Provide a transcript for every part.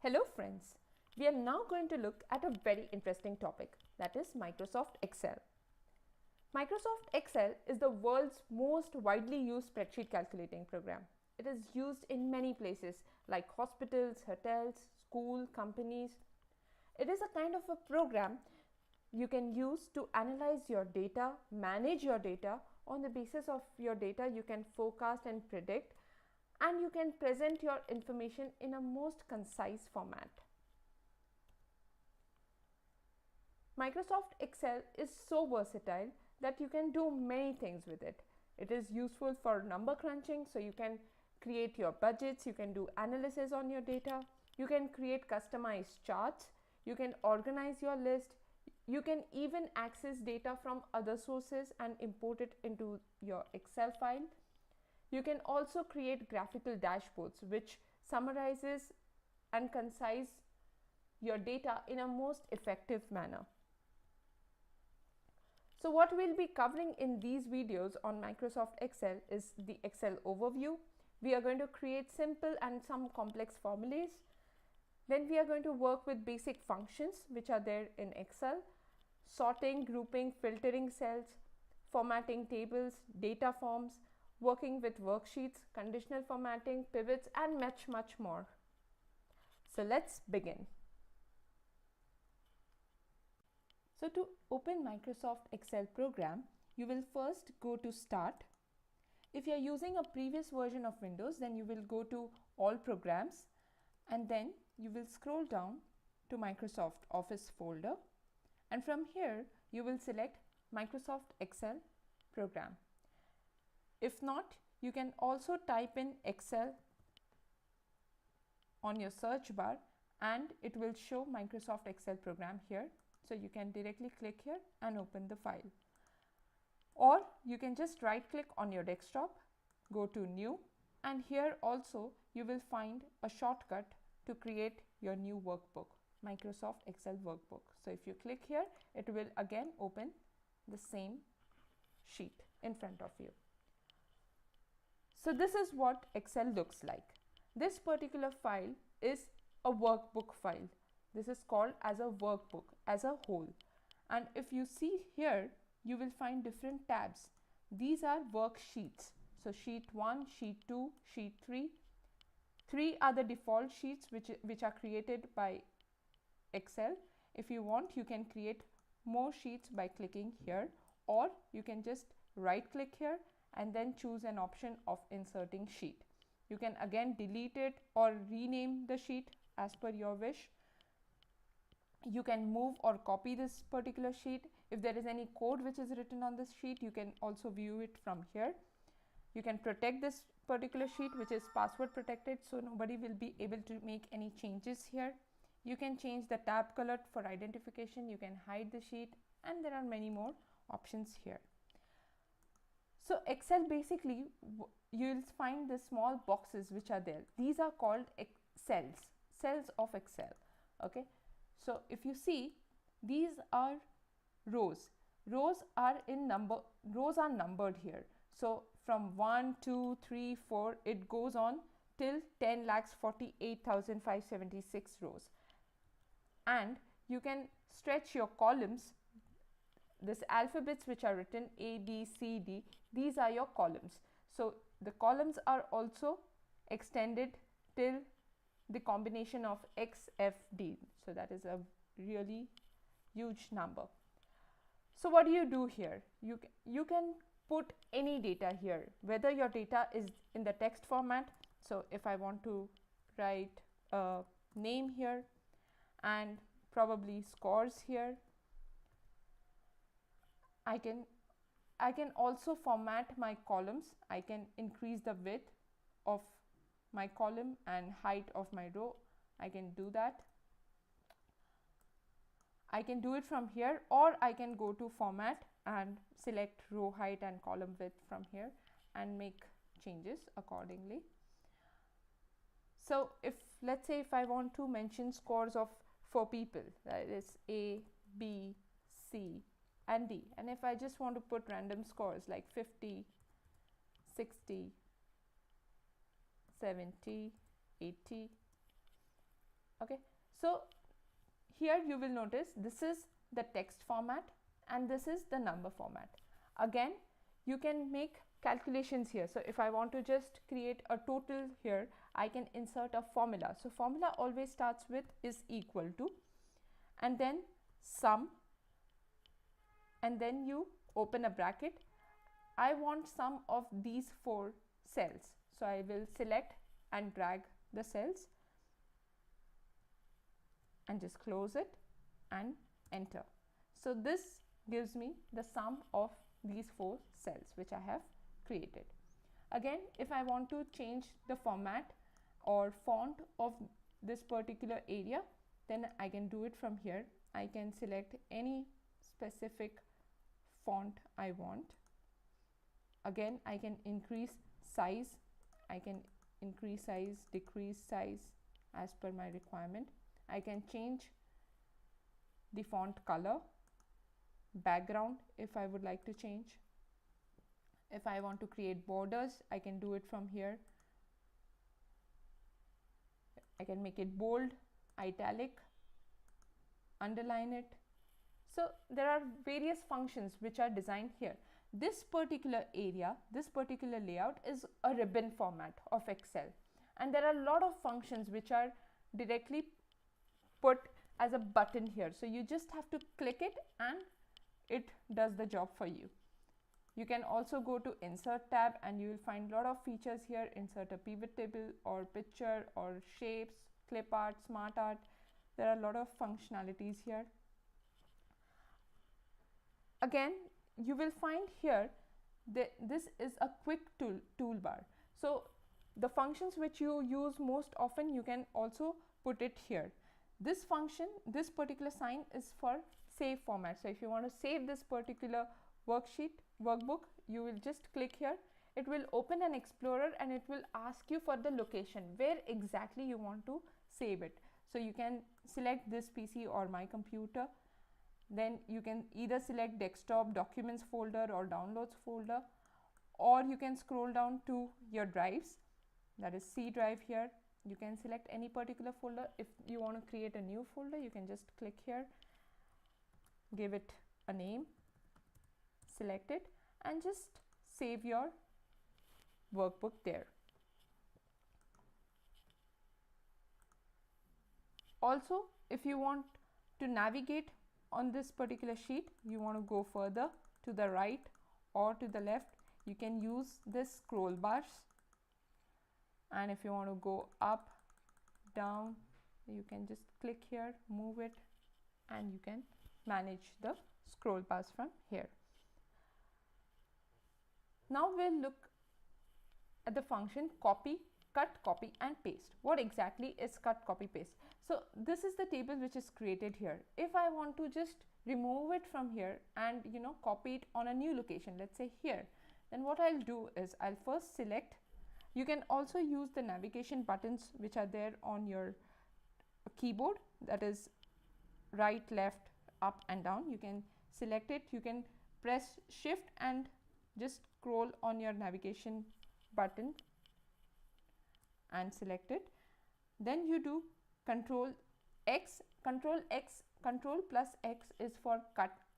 Hello friends, we are now going to look at a very interesting topic, that is Microsoft Excel. Microsoft Excel is the world's most widely used spreadsheet calculating program. It is used in many places like hospitals, hotels, school, companies. It is a kind of a program you can use to analyze your data, manage your data. On the basis of your data, you can forecast and predict, and you can present your information in a most concise format. Microsoft Excel is so versatile that you can do many things with it. It is useful for number crunching, so you can create your budgets, you can do analysis on your data, you can create customized charts, you can organize your list, you can even access data from other sources and import it into your Excel file. You can also create graphical dashboards which summarizes and concise your data in a most effective manner. So what we'll be covering in these videos on Microsoft Excel is the Excel overview. We are going to create simple and some complex formulas. Then we are going to work with basic functions which are there in Excel: sorting, grouping, filtering cells, formatting tables, data forms, working with worksheets, conditional formatting, pivots, and much more. So let's begin. So to open Microsoft Excel program, you will first go to Start. If you are using a previous version of Windows, then you will go to All Programs, and then you will scroll down to Microsoft Office folder, and from here you will select Microsoft Excel program. If not, you can also type in Excel on your search bar and it will show Microsoft Excel program here. So you can directly click here and open the file. Or you can just right click on your desktop, go to New, and here also you will find a shortcut to create your new workbook, Microsoft Excel workbook. So if you click here, it will again open the same sheet in front of you. So this is what Excel looks like. This particular file is a workbook file. This is called as a workbook as a whole. And if you see here, you will find different tabs. These are worksheets. So sheet 1, sheet 2, sheet 3. 3 are the default sheets which are created by Excel. If you want, you can create more sheets by clicking here, or you can just right click here and then choose an option of inserting sheet. You can again delete it or rename the sheet as per your wish. You can move or copy this particular sheet. If there is any code which is written on this sheet, you can also view it from here. You can protect this particular sheet, which is password protected, so nobody will be able to make any changes here. You can change the tab color for identification. You can hide the sheet, and there are many more options here. So Excel, basically you will find the small boxes which are there. These are called cells of Excel. Okay, so if you see, these are rows. Rows are numbered here. So from 1, 2, 3, 4, it goes on till 10,48,576 rows. And you can stretch your columns. This alphabets which are written A, B, C, D, these are your columns. So the columns are also extended till the combination of X, F, D. So that is a really huge number. So what do you do here? You can put any data here, whether your data is in the text format. So if I want to write a name here and probably scores here, I can also format my columns. I can increase the width of my column and height of my row. I can do that. I can do it from here, or I can go to format and select row height and column width from here and make changes accordingly. So if, let's say, if I want to mention scores of 4 people, that is A, B, C and D, and if I just want to put random scores like 50, 60, 70, 80, Okay, so here you will notice this is the text format and this is the number format. Again, you can make calculations here. So if I want to just create a total here, I can insert a formula. So formula always starts with is equal to, and then sum, and then you open a bracket. I want sum of these 4 cells. So I will select and drag the cells and just close it and enter. So this gives me the sum of these 4 cells which I have created. Again, if I want to change the format or font of this particular area, then I can do it from here. I can select any specific font I want. Again, I can increase size, I can increase size, decrease size as per my requirement. I can change the font color, background if I would like to change. If I want to create borders, I can do it from here. I can make it bold, italic, underline it. So there are various functions which are designed here. This particular area, this particular layout is a ribbon format of Excel, and there are a lot of functions which are directly put as a button here. So you just have to click it and it does the job for you. You can also go to insert tab and you will find a lot of features here. Insert a pivot table or picture or shapes, clip art, smart art. There are a lot of functionalities here. Again, you will find here that this is a quick toolbar. So the functions which you use most often, you can also put it here. This function, this particular sign is for save format. So if you want to save this particular workbook, you will just click here. It will open an explorer and it will ask you for the location where exactly you want to save it. So you can select this PC or my computer. Then you can either select desktop, documents folder or downloads folder, or you can scroll down to your drives, that is C drive here. You can select any particular folder. If you want to create a new folder, you can just click here, give it a name, select it and just save your workbook there. Also, if you want to navigate on this particular sheet, you want to go further to the right or to the left, you can use this scroll bars, and if you want to go up, down, you can just click here, move it, and you can manage the scroll bars from here. Now we'll look at the function copy, cut, copy and paste. What exactly is cut, copy, paste? So this is the table which is created here. If I want to just remove it from here and copy it on a new location, let's say here, then what I'll do is I'll first select. You can also use the navigation buttons which are there on your keyboard, that is right, left, up and down. You can select it. You can press shift and just scroll on your navigation button and select it. Then you do Control X. Control plus X is for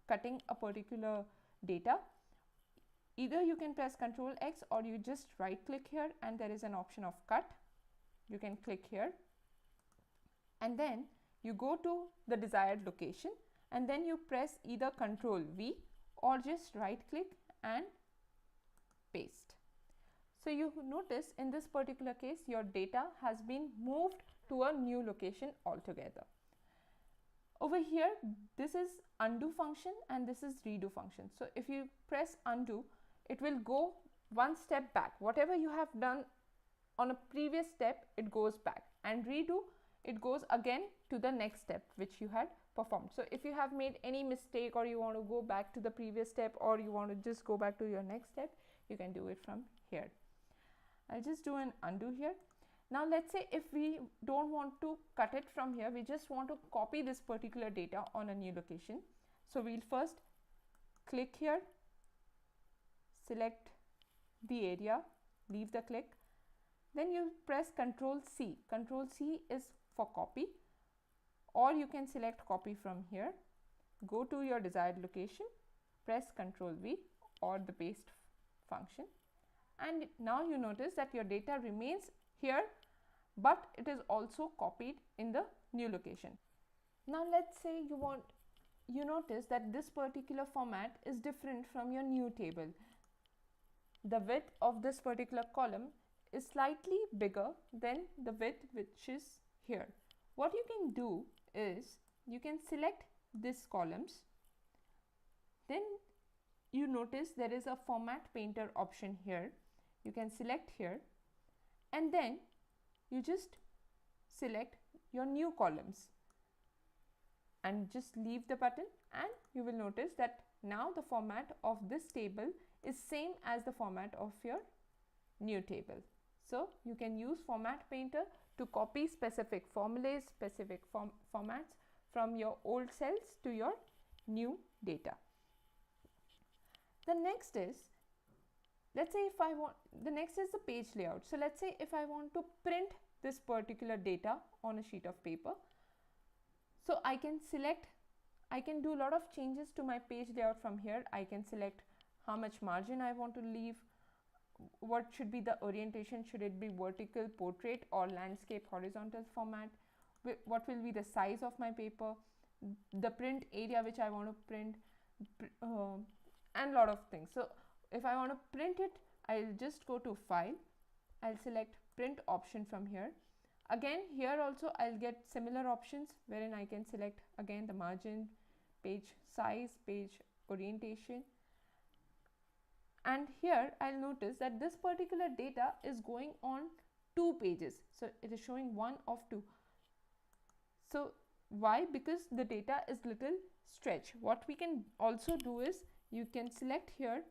cutting a particular data. Either you can press Control X or you just right click here and there is an option of cut. You can click here and then you go to the desired location and then you press either Control V or just right click and paste. So you notice in this particular case your data has been moved to a new location altogether. Over here, this is undo function and this is redo function. So if you press undo, it will go one step back. Whatever you have done on a previous step, it goes back, and redo, it goes again to the next step which you had performed. So if you have made any mistake or you want to go back to the previous step or you want to just go back to your next step, you can do it from here. I'll just do an undo here. Now let's say if we don't want to cut it from here, we just want to copy this particular data on a new location. So we'll first click here, select the area, leave the click, then you press Control C. Control C is for copy. or you can select copy from here, go to your desired location, press Ctrl V or the paste function, and now you notice that your data remains here, but it is also copied in the new location. Now let's say you notice that this particular format is different from your new table. The width of this particular column is slightly bigger than the width which is here. What you can do is you can select these columns, then you notice there is a format painter option here. You can select here and then you just select your new columns and just leave the button, and you will notice that now the format of this table is same as the format of your new table. So you can use format painter to copy specific formulas, specific formats from your old cells to your new data. The next is, let's say if I want, the next is the page layout. So let's say if I want to print this particular data on a sheet of paper, so I can select, I can do a lot of changes to my page layout from here. I can select how much margin I want to leave, what should be the orientation, should it be vertical, portrait or landscape, horizontal format, what will be the size of my paper, the print area which I want to print, and a lot of things. So if I want to print it, I'll just go to file, I'll select print option from here. Again, here also I'll get similar options wherein I can select again the margin, page size, page orientation, and here I'll notice that this particular data is going on 2 pages. So it is showing 1 of 2. So why? Because the data is little stretch. What we can also do is you can select here,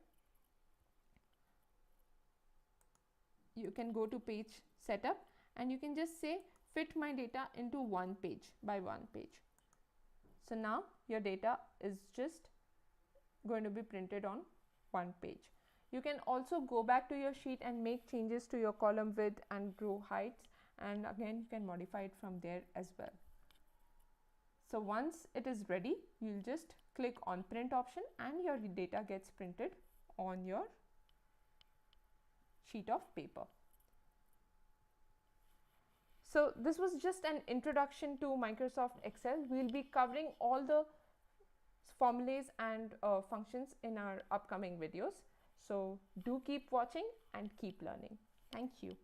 you can go to page setup and you can just say fit my data into 1 page by 1 page. So now your data is just going to be printed on 1 page. You can also go back to your sheet and make changes to your column width and row heights, and again you can modify it from there as well. So once it is ready, you'll just click on print option and your data gets printed on your sheet of paper. So this was just an introduction to Microsoft Excel. We'll be covering all the formulas and functions in our upcoming videos. So do keep watching and keep learning. Thank you.